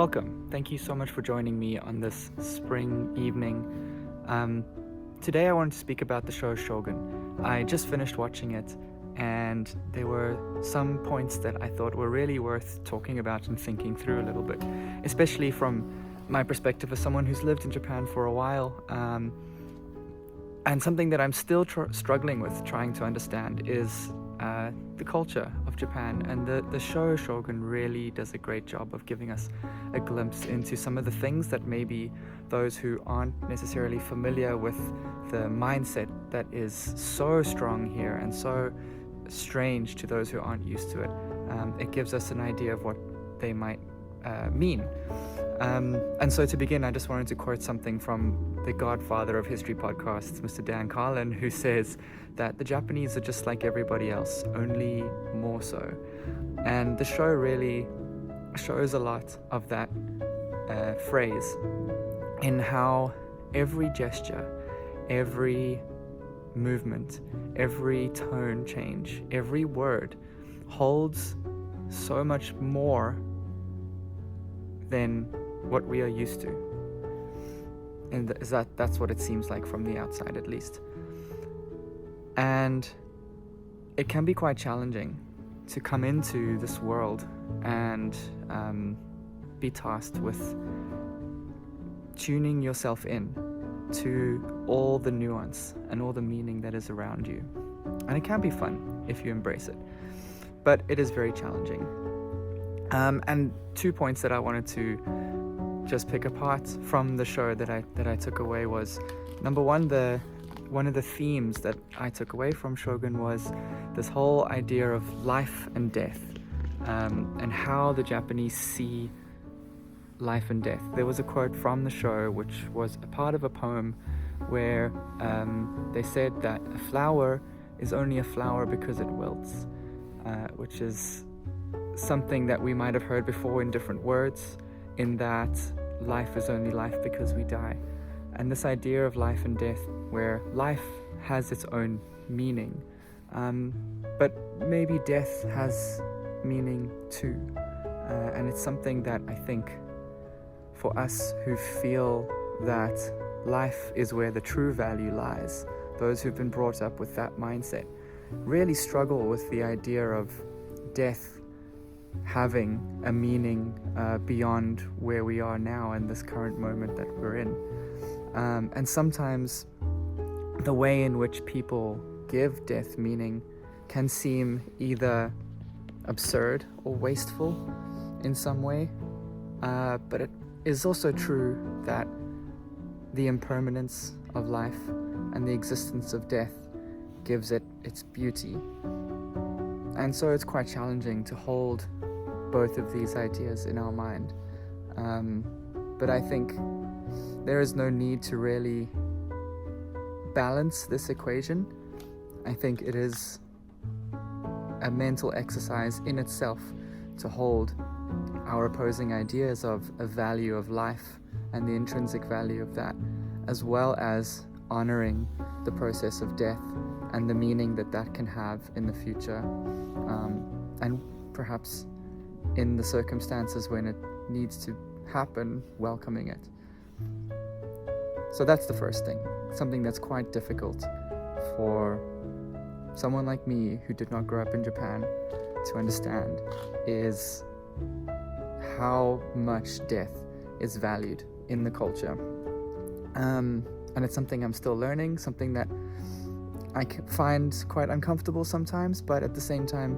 Welcome. Thank you so much for joining me on this spring evening. Today I wanted to speak about the show Shogun. I just finished watching it, and there were some points that I thought were really worth talking about and thinking through a little bit, especially from my perspective as someone who's lived in Japan for a while. And something that I'm still struggling with trying to understand is the culture of Japan, and the show Shogun really does a great job of giving us a glimpse into some of the things that maybe those who aren't necessarily familiar with the mindset that is so strong here and so strange to those who aren't used to it. It gives us an idea of what they might mean. And so to begin, I just wanted to quote something from the godfather of history podcasts, Mr. Dan Carlin, who says that the Japanese are just like everybody else, only more so. And the show really shows a lot of that phrase in how every gesture, every movement, every tone change, every word holds so much more than what we are used to. And that's what it seems like from the outside, at least. And it can be quite challenging to come into this world and be tasked with tuning yourself in to all the nuance and all the meaning that is around you. And it can be fun if you embrace it, but it is very challenging. And 2 points that I wanted to just pick apart from the show that I took away was, number one, one of the themes that I took away from Shogun was this whole idea of life and death, and how the Japanese see life and death. There was a quote from the show which was a part of a poem where they said that a flower is only a flower because it wilts, which is something that we might have heard before in different words, in that life is only life because we die. And this idea of life and death, where life has its own meaning, but maybe death has meaning too. And it's something that I think for us who feel that life is where the true value lies, those who've been brought up with that mindset, really struggle with the idea of death having a meaning beyond where we are now in this current moment that we're in. And sometimes the way in which people give death meaning can seem either absurd or wasteful in some way, but it is also true that the impermanence of life and the existence of death gives it its beauty. And so it's quite challenging to hold both of these ideas in our mind. But I think there is no need to really balance this equation. I think it is a mental exercise in itself to hold our opposing ideas of a value of life and the intrinsic value of that, as well as honoring the process of death and the meaning that that can have in the future, and perhaps in the circumstances when it needs to happen, welcoming it. So that's the first thing, something that's quite difficult for someone like me who did not grow up in Japan to understand, is how much death is valued in the culture. And it's something I'm still learning, something that I find quite uncomfortable sometimes, but at the same time,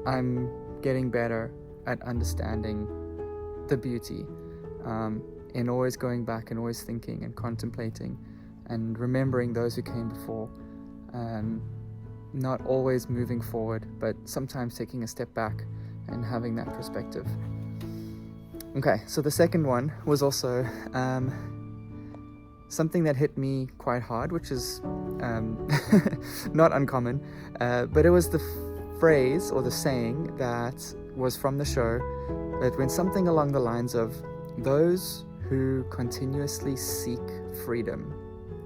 I'm getting better at understanding the beauty, in always going back and always thinking and contemplating and remembering those who came before, not always moving forward, but sometimes taking a step back and having that perspective. Okay, so the second one was also something that hit me quite hard, which is not uncommon, but it was the phrase or the saying that was from the show that went something along the lines of, those who continuously seek freedom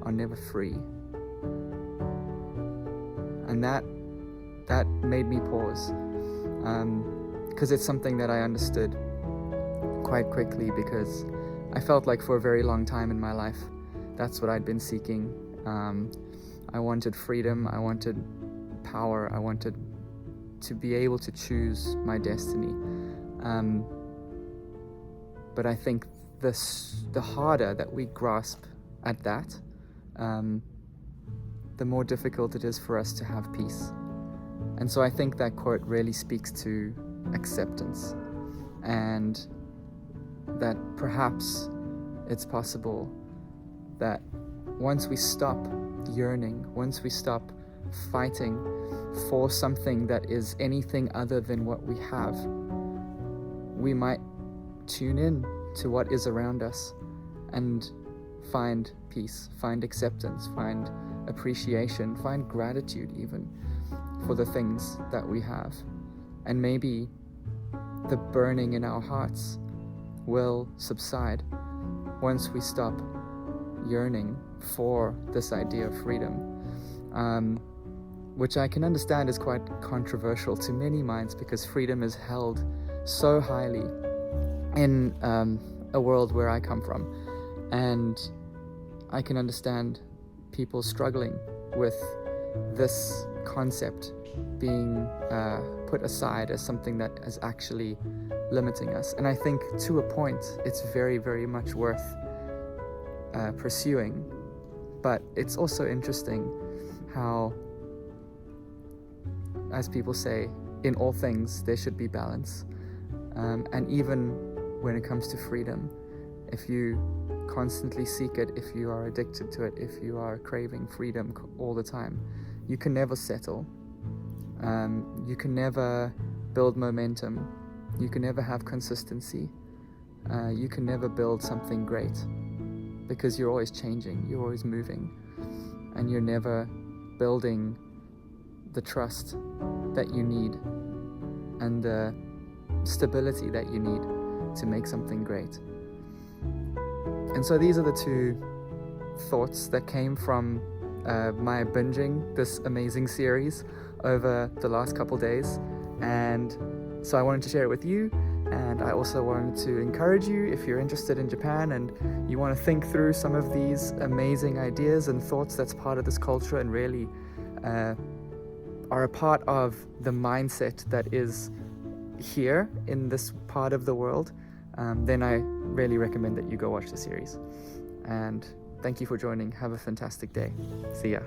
are never free. And that made me pause, because it's something that I understood quite quickly, because I felt like for a very long time in my life, that's what I'd been seeking. I wanted freedom, I wanted power, I wanted to be able to choose my destiny. But I think the harder that we grasp at that, the more difficult it is for us to have peace. And so I think that quote really speaks to acceptance, and that perhaps it's possible that once we stop yearning, once we stop fighting for something that is anything other than what we have, we might tune in to what is around us and find peace, find acceptance, find appreciation, find gratitude even for the things that we have. And maybe the burning in our hearts will subside once we stop yearning for this idea of freedom, which I can understand is quite controversial to many minds, because freedom is held so highly in a world where I come from. And I can understand people struggling with this concept being put aside as something that is actually limiting us. And I think to a point it's very, very much worth pursuing. But it's also interesting how, as people say, in all things there should be balance. And even when it comes to freedom, if you constantly seek it, if you are addicted to it, if you are craving freedom all the time, you can never settle. You can never build momentum. You can never have consistency. You can never build something great, because you're always changing, you're always moving, and you're never building the trust that you need and the stability that you need to make something great. And so these are the two thoughts that came from my binging this amazing series over the last couple days. And so I wanted to share it with you. And I also wanted to encourage you, if you're interested in Japan and you want to think through some of these amazing ideas and thoughts that's part of this culture and really are a part of the mindset that is here in this part of the world, then I really recommend that you go watch the series. And thank you for joining. Have a fantastic day. See ya.